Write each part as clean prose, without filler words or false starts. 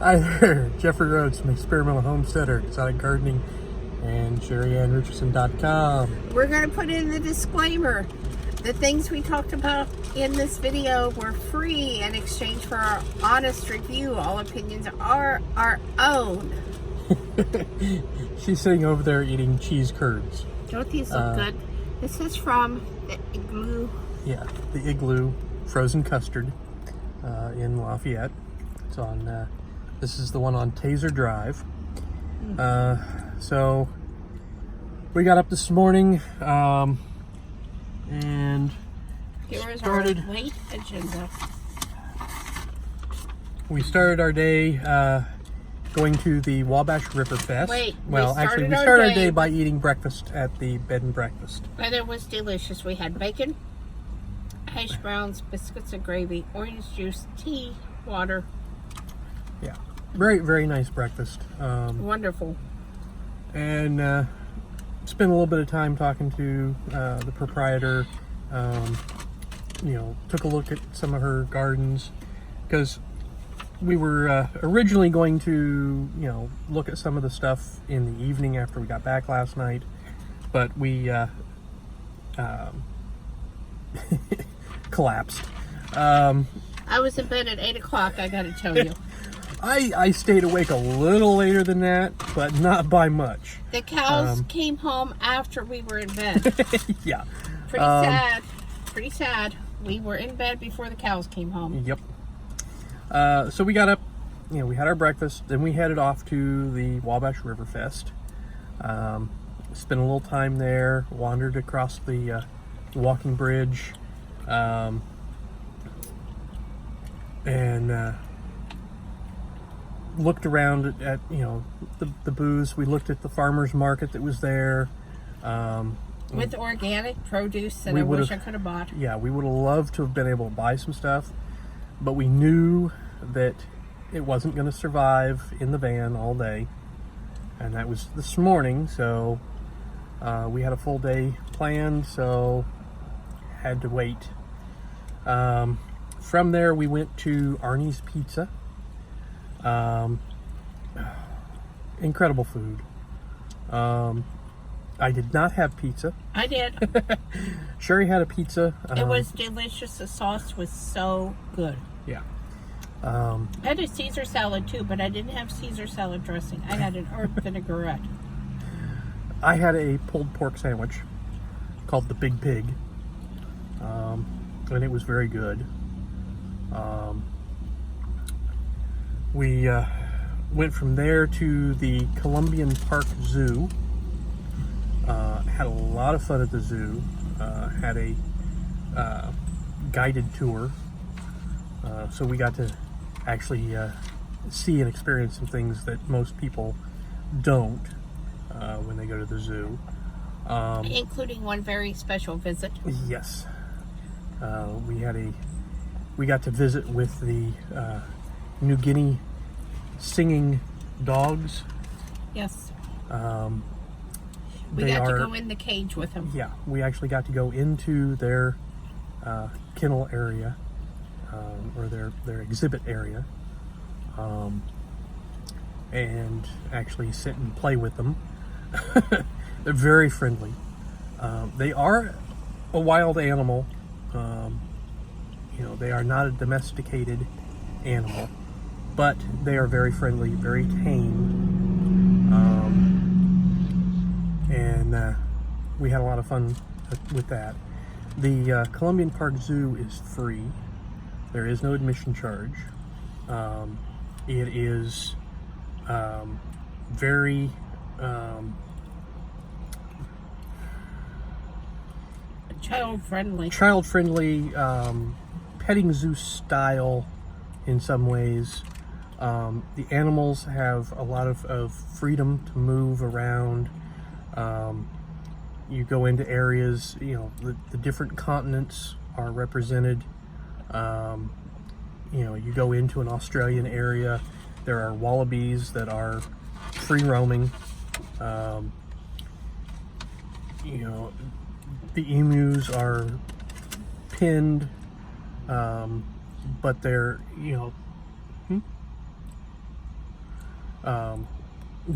Hi there, Jeffrey Rhoades from Experimental Homesteader, Exotic Gardening, and Richcherson.com. We're going to put in the disclaimer. The things we talked about in this video were free in exchange for our honest review. All opinions are our own. She's sitting over there eating cheese curds. Don't these look good? This is from the Igloo. Yeah, the Igloo frozen custard in Lafayette. It's on, this is the one on Taser Drive. So we got up this morning and Here is started. our late agenda. We started our day going to the Wabash River Fest. Wait, well, actually, we started our day by eating breakfast at the bed and breakfast. And it was delicious. We had bacon, hash browns, biscuits and gravy, orange juice, tea, water. Yeah, very, very nice breakfast. Wonderful. And spent a little bit of time talking to the proprietor. Took a look at some of her gardens because we were originally going to, look at some of the stuff in the evening after we got back last night, but we collapsed. I was in bed at 8 o'clock, I gotta tell you. I stayed awake a little later than that, but not by much. The cows came home after we were in bed. Yeah. Pretty sad. Pretty sad. We were in bed before the cows came home. Yep. So we got up, we had our breakfast, then we headed off to the Wabash River Fest. Spent a little time there, wandered across the walking bridge, and looked around at the booths. We looked at the farmer's market that was there. With organic produce that I wish I could have bought. Yeah, we would have loved to have been able to buy some stuff, but we knew that it wasn't going to survive in the van all day, and that was this morning, so we had a full day planned, so had to wait. From there we went to Arnie's Pizza. Incredible food. I did not have pizza. I did. Sheri had a pizza. It was delicious. The sauce was so good. Yeah. I had a Caesar salad too, but I didn't have Caesar salad dressing. I had an herb vinaigrette. I had a pulled pork sandwich called the Big Pig, and it was very good. We went from there to the Columbian Park Zoo. Had a lot of fun at the zoo. Had a guided tour, so we got to actually see and experience some things that most people don't when they go to the zoo. Including one very special visit. Yes. We got to visit with the New Guinea singing dogs. Yes. We got to go in the cage with them. Yeah, we actually got to go into their kennel area, or their exhibit area, and actually sit and play with them. They're very friendly. They are a wild animal. They are not a domesticated animal, but they are very friendly, very tame. And we had a lot of fun with that. The Columbian Park Zoo is free. There is no admission charge. It is very child-friendly. Child-friendly, petting zoo style in some ways. The animals have a lot of freedom to move around. You go into areas, the different continents are represented. You go into an Australian area, there are wallabies that are free roaming. The emus are pinned, but they're,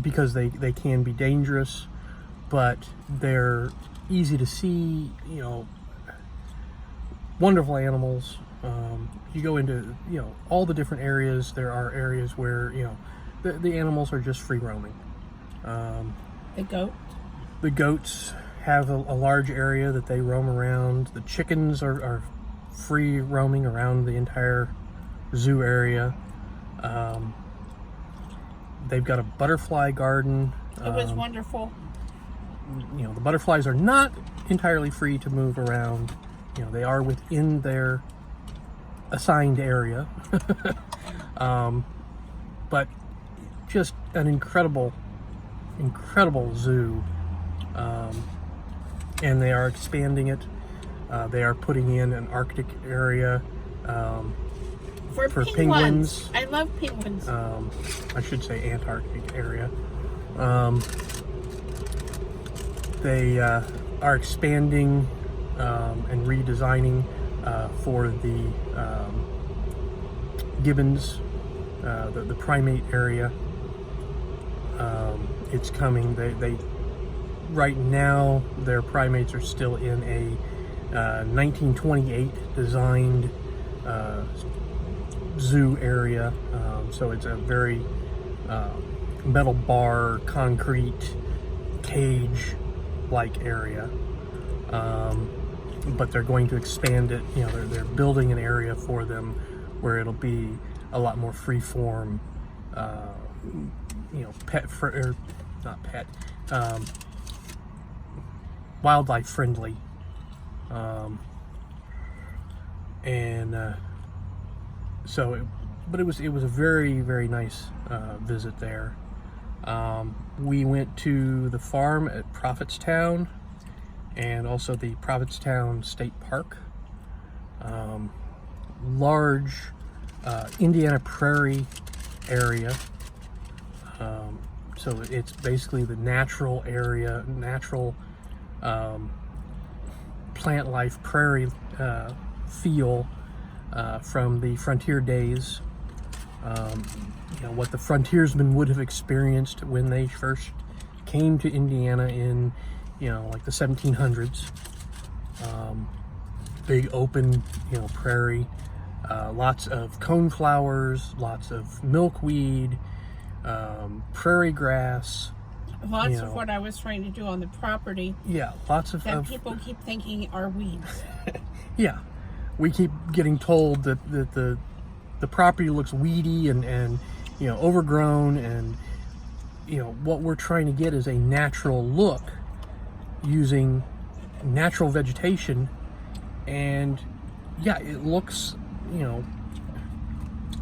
because they can be dangerous, but they're easy to see, wonderful animals. You go into, all the different areas. There are areas where, the animals are just free roaming. The goat? The goats have a large area that they roam around. The chickens are free roaming around the entire zoo area. They've got a butterfly garden. It was wonderful. The butterflies are not entirely free to move around. They are within their assigned area. But just an incredible zoo. And they are expanding it. They are putting in an Arctic area for penguins. I love penguins. I should say Antarctic area. They are expanding and redesigning for the gibbons, the primate area. It's coming. They right now their primates are still in a 1928 designed zoo area. So it's a very metal bar, concrete cage like area. But they're going to expand it. They're building an area for them where it'll be a lot more free form, wildlife friendly. But it was a very, very nice visit there. We went to the farm at Prophetstown and also the Prophetstown State Park. Large Indiana prairie area. So it's basically the natural area, natural plant life, prairie feel from the frontier days. What the frontiersmen would have experienced when they first came to Indiana in, like the 1700s. Big open, prairie, lots of coneflowers, lots of milkweed, prairie grass. Lots of what I was trying to do on the property. Yeah, lots of that people keep thinking are weeds. Yeah, we keep getting told that the property looks weedy and overgrown, and what we're trying to get is a natural look using natural vegetation, and it looks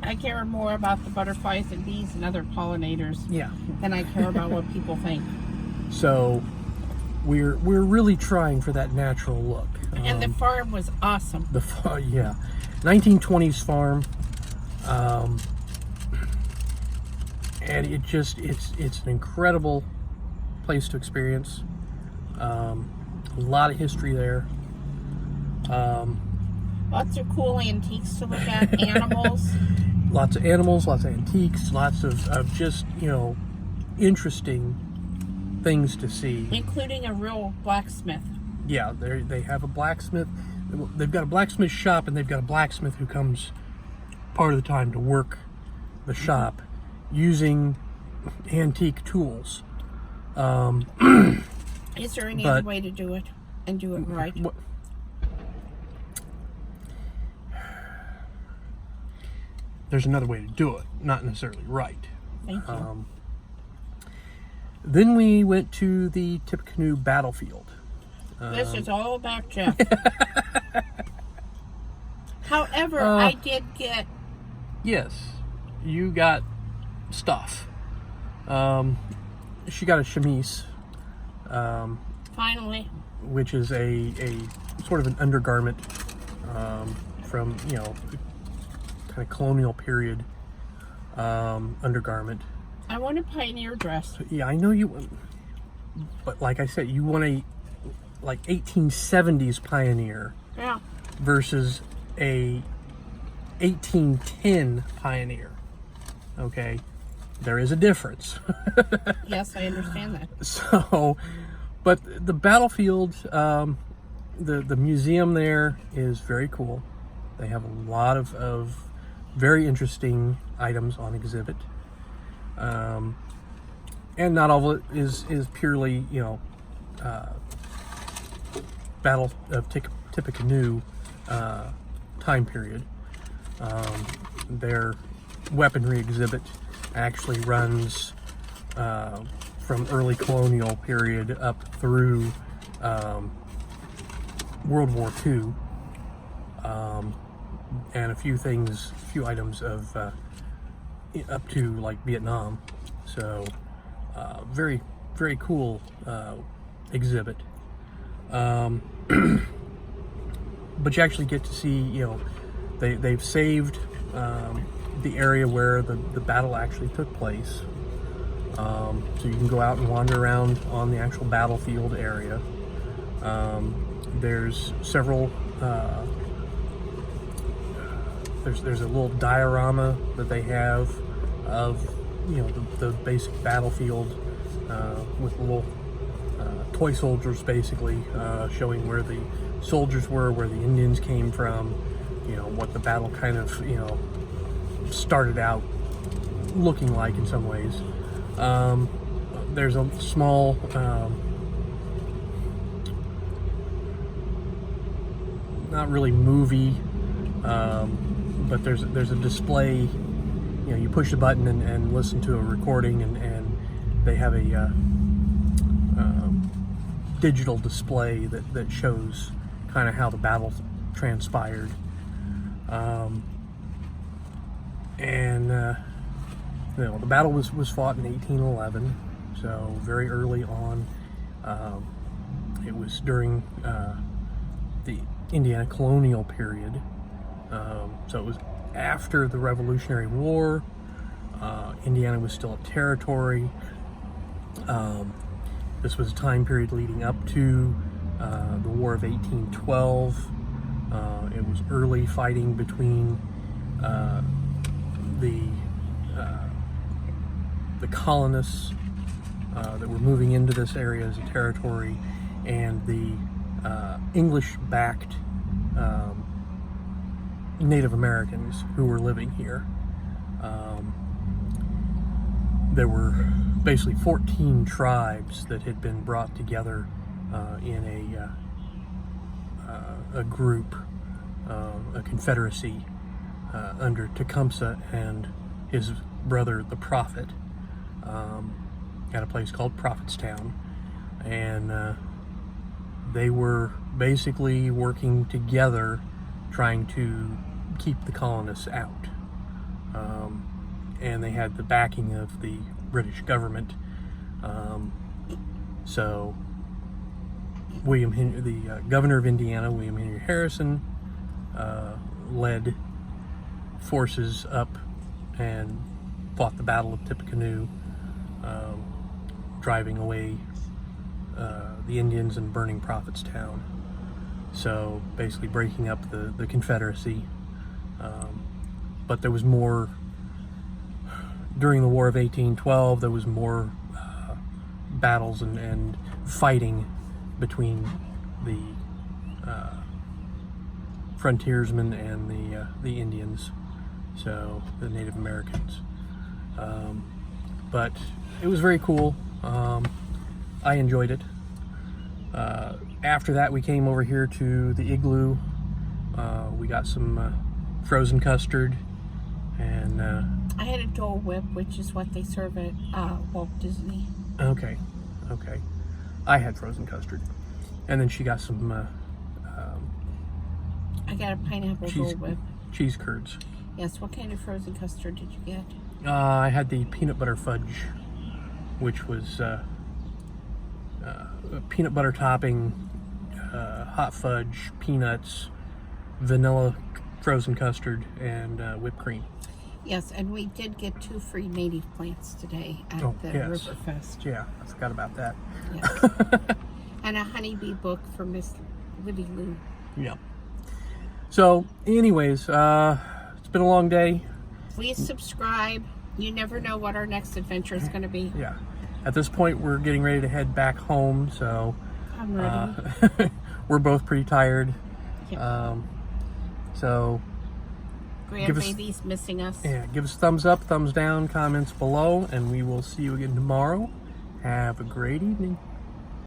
I care more about the butterflies and bees and other pollinators than I care about what people think. So we're really trying for that natural look. And the farm was awesome. 1920s farm. And it's an incredible place to experience. A lot of history there. Lots of cool antiques to look at, animals. Lots of animals, lots of antiques, lots of just, interesting things to see. Including a real blacksmith. Yeah, they have a blacksmith. They've got a blacksmith shop, and they've got a blacksmith who comes part of the time to work the shop using antique tools. Is there any other way to do it and do it right? There's another way to do it, not necessarily right. Thank you. Then we went to the Tippecanoe battlefield. This is all about Jeff. However, I did get... Yes, you got stuff. She got a chemise. Finally. Which is a sort of an undergarment from, kind of colonial period undergarment. I want a pioneer dress. Yeah, I know you, but like I said, you want a 1870s pioneer. Yeah. Versus a 1810 pioneer. Okay, there is a difference. Yes, I understand that. So, but the battlefield, the museum there is very cool. They have a lot of very interesting items on exhibit. And not all of it is purely, Battle of Tippecanoe time period. Their weaponry exhibit actually runs from early colonial period up through World War II, and a few items of up to like Vietnam. So very, very cool exhibit. But you actually get to see, they've saved the area where the battle actually took place. So you can go out and wander around on the actual battlefield area. There's several, there's a little diorama that they have of, the basic battlefield with little toy soldiers, basically, showing where the soldiers were, where the Indians came from, what the battle kind of, started out looking like in some ways. There's a small not really movie, but there's a display. You push a button and listen to a recording, and they have a digital display that shows kind of how the battle transpired. The battle was fought in 1811, so very early on. It was during the Indiana colonial period, so it was after the Revolutionary War. Indiana was still a territory. This was a time period leading up to the War of 1812. It was early fighting between the colonists that were moving into this area as a territory, and the English-backed Native Americans who were living here. There were basically 14 tribes that had been brought together in a group, a confederacy, under Tecumseh and his brother, the Prophet, at a place called Prophetstown. And they were basically working together, trying to keep the colonists out. And they had the backing of the British government. So the governor of Indiana, William Henry Harrison, led forces up and fought the Battle of Tippecanoe, driving away the Indians and burning Prophetstown. So basically breaking up the Confederacy. But there was more, during the War of 1812, there was more battles and fighting between the frontiersmen and the Indians, so the Native Americans. But it was very cool. I enjoyed it. After that, we came over here to the igloo. We got some frozen custard, and I had a Dole Whip, which is what they serve at Walt Disney. Okay. I had frozen custard, and then she got some I got a pineapple Dole Whip. Cheese curds. Yes, what kind of frozen custard did you get? I had the peanut butter fudge, which was peanut butter topping, hot fudge, peanuts, vanilla frozen custard, and whipped cream. Yes, and we did get 2 free native plants today at the Riverfest. Yeah, I forgot about that. Yes. And a honeybee book for Miss Libby Lou. Yep. So, anyways, it's been a long day. Please subscribe. You never know what our next adventure is going to be. Yeah. At this point, we're getting ready to head back home, so I'm ready. we're both pretty tired. Yeah. So Grandbaby's missing us. yeah, give us thumbs up, thumbs down, comments below, and we will see you again tomorrow. Have a great evening.